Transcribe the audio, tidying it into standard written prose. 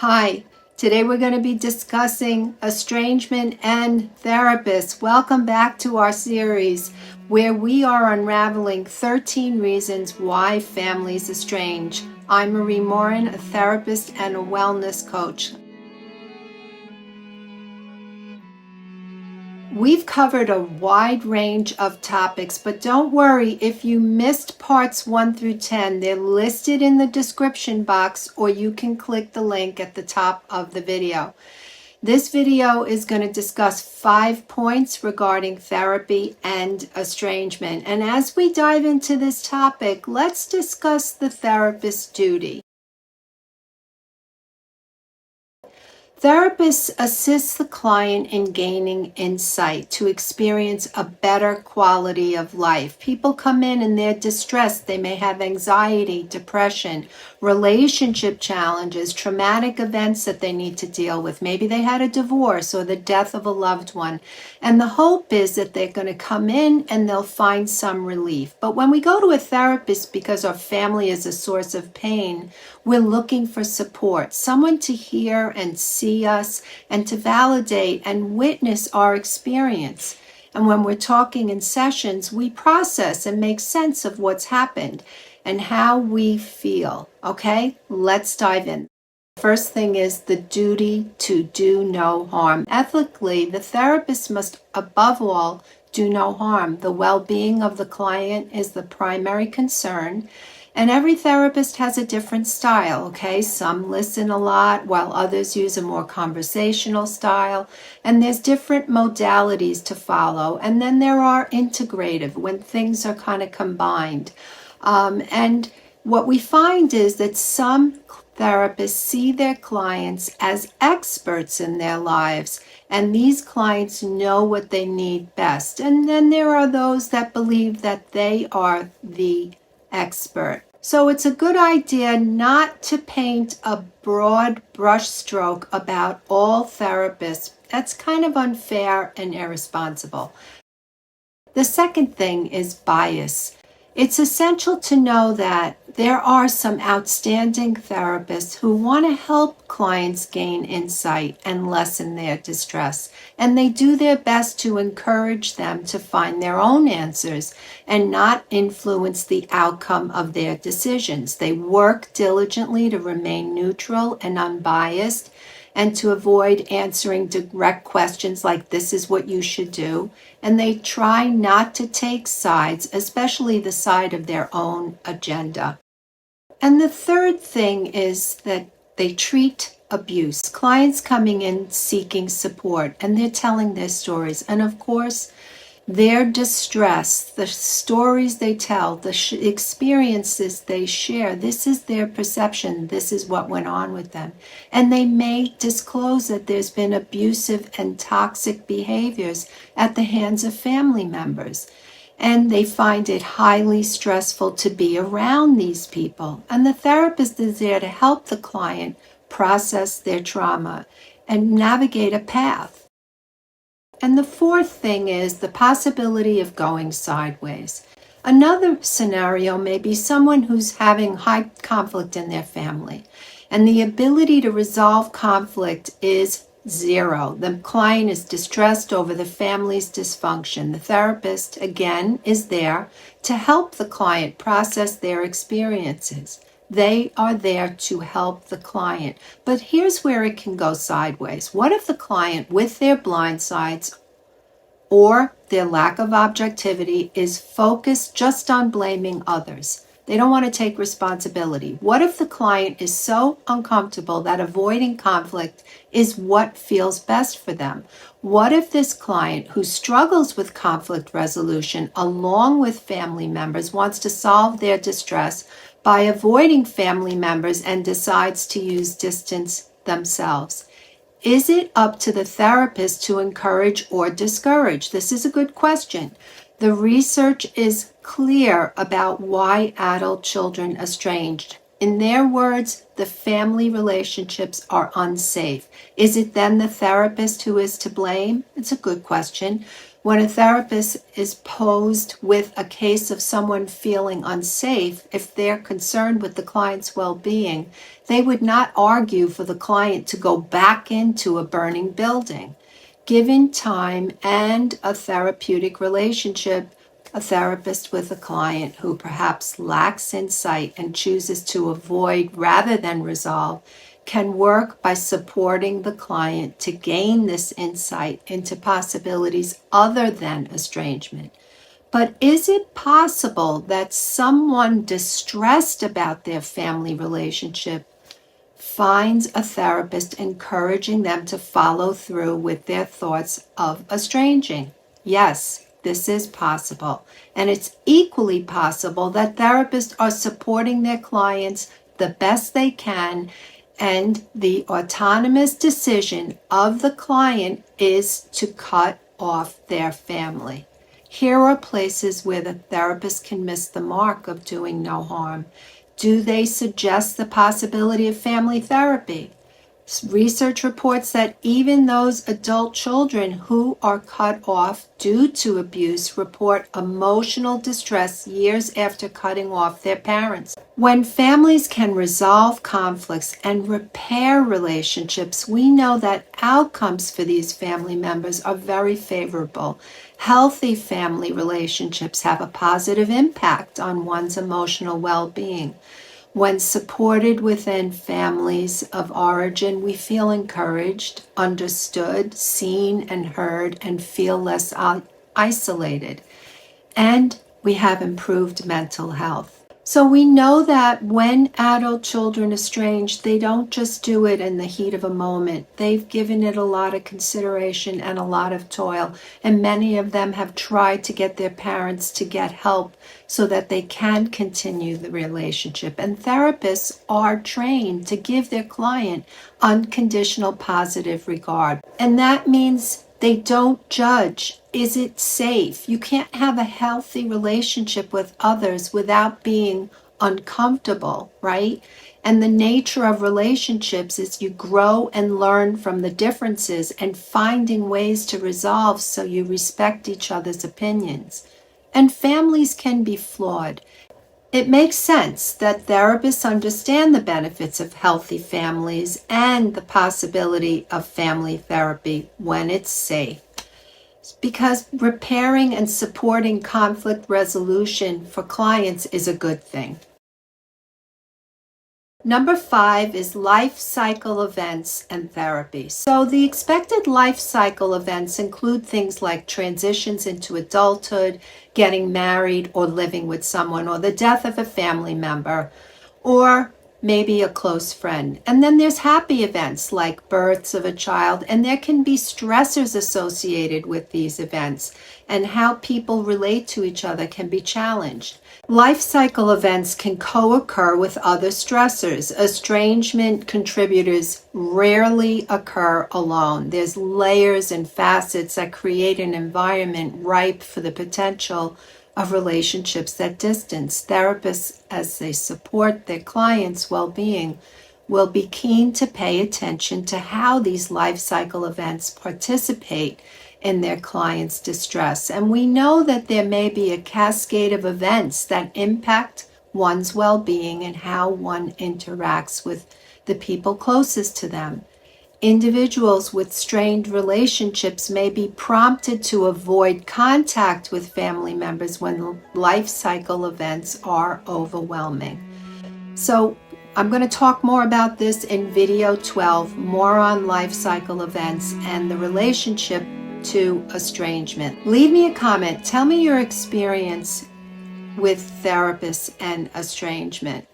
Hi, today we're going to be discussing estrangement and therapists. Welcome back to our series where we are unraveling 13 reasons why families estrange. I'm Marie Morin, a therapist and a wellness coach. We've covered a wide range of topics, but don't worry if you missed parts 1 through 10. They're listed in the description box, or you can click the link at the top of the video. This video is going to discuss 5 points regarding therapy and estrangement. And as we dive into this topic, let's discuss the therapist's duty. Therapists assist the client in gaining insight to experience a better quality of life. People come in and they're distressed. They may have anxiety, depression, relationship challenges, traumatic events that they need to deal with. Maybe they had a divorce or the death of a loved one. And the hope is that they're going to come in and they'll find some relief. But when we go to a therapist because our family is a source of pain, we're looking for support, someone to hear and see us and to validate and witness our experience. And when we're talking in sessions, we process and make sense of what's happened and how we feel. Okay, let's dive in. First thing is the duty to do no harm. Ethically, the therapist must, above all, do no harm. The well-being of the client is the primary concern. And every therapist has a different style, okay? Some listen a lot while others use a more conversational style. And there's different modalities to follow. And then there are integrative, when things are kind of combined. And what we find is that some therapists see their clients as experts in their lives, and these clients know what they need best. And then there are those that believe that they are the expert. So it's a good idea not to paint a broad brushstroke about all therapists. That's kind of unfair and irresponsible. The second thing is bias. It's essential to know that there are some outstanding therapists who want to help clients gain insight and lessen their distress, and they do their best to encourage them to find their own answers and not influence the outcome of their decisions. They work diligently to remain neutral and unbiased, and to avoid answering direct questions like, this is what you should do. And they try not to take sides, especially the side of their own agenda. And the third thing is that they treat abuse. Clients coming in seeking support, and they're telling their stories. And of course, their distress, the stories they tell, the experiences they share, this is their perception, this is what went on with them. And they may disclose that there's been abusive and toxic behaviors at the hands of family members. And they find it highly stressful to be around these people. And the therapist is there to help the client process their trauma and navigate a path. And the fourth thing is the possibility of going sideways. Another scenario may be someone who's having high conflict in their family, and the ability to resolve conflict is zero. The client is distressed over the family's dysfunction. The therapist, again, is there to help the client process their experiences. They are there to help the client. But here's where it can go sideways. What if the client, with their blind sides or their lack of objectivity, is focused just on blaming others? They don't want to take responsibility. What if the client is so uncomfortable that avoiding conflict is what feels best for them? What if this client, who struggles with conflict resolution along with family members, wants to solve their distress by avoiding family members and decides to use distance themselves? Is it up to the therapist to encourage or discourage? This is a good question. The research is clear about why adult children estranged. In their words, the family relationships are unsafe. Is it then the therapist who is to blame? It's a good question. When a therapist is posed with a case of someone feeling unsafe, if they're concerned with the client's well-being, they would not argue for the client to go back into a burning building. Given time and a therapeutic relationship, a therapist with a client who perhaps lacks insight and chooses to avoid rather than resolve can work by supporting the client to gain this insight into possibilities other than estrangement. But is it possible that someone distressed about their family relationship finds a therapist encouraging them to follow through with their thoughts of estranging? Yes, this is possible. And it's equally possible that therapists are supporting their clients the best they can, and the autonomous decision of the client is to cut off their family. Here are places where the therapist can miss the mark of doing no harm. Do they suggest the possibility of family therapy? Research reports that even those adult children who are cut off due to abuse report emotional distress years after cutting off their parents. When families can resolve conflicts and repair relationships, we know that outcomes for these family members are very favorable. Healthy family relationships have a positive impact on one's emotional well-being. When supported within families of origin, we feel encouraged, understood, seen, and heard, and feel less isolated. And we have improved mental health. So we know that when adult children estrange, they don't just do it in the heat of a moment. They've given it a lot of consideration and a lot of toil, and many of them have tried to get their parents to get help so that they can continue the relationship. And therapists are trained to give their client unconditional positive regard. And that means they don't judge. Is it safe? You can't have a healthy relationship with others without being uncomfortable, right? And the nature of relationships is you grow and learn from the differences and finding ways to resolve so you respect each other's opinions. And families can be flawed. It makes sense that therapists understand the benefits of healthy families and the possibility of family therapy when it's safe, because repairing and supporting conflict resolution for clients is a good thing. Number 5 is life cycle events and therapy. So the expected life cycle events include things like transitions into adulthood, getting married or living with someone, or the death of a family member, or maybe a close friend. And then there's happy events like births of a child, and there can be stressors associated with these events, and how people relate to each other can be challenged. Life cycle events can co-occur with other stressors. Estrangement contributors rarely occur alone. There's layers and facets that create an environment ripe for the potential of relationships that distance. Therapists, as they support their clients' well-being, will be keen to pay attention to how these life cycle events participate in their clients' distress. And we know that there may be a cascade of events that impact one's well-being and how one interacts with the people closest to them. Individuals with strained relationships may be prompted to avoid contact with family members when life cycle events are overwhelming. So I'm going to talk more about this in video 12, more on life cycle events and the relationship to estrangement. Leave me a comment. Tell me your experience with therapists and estrangement.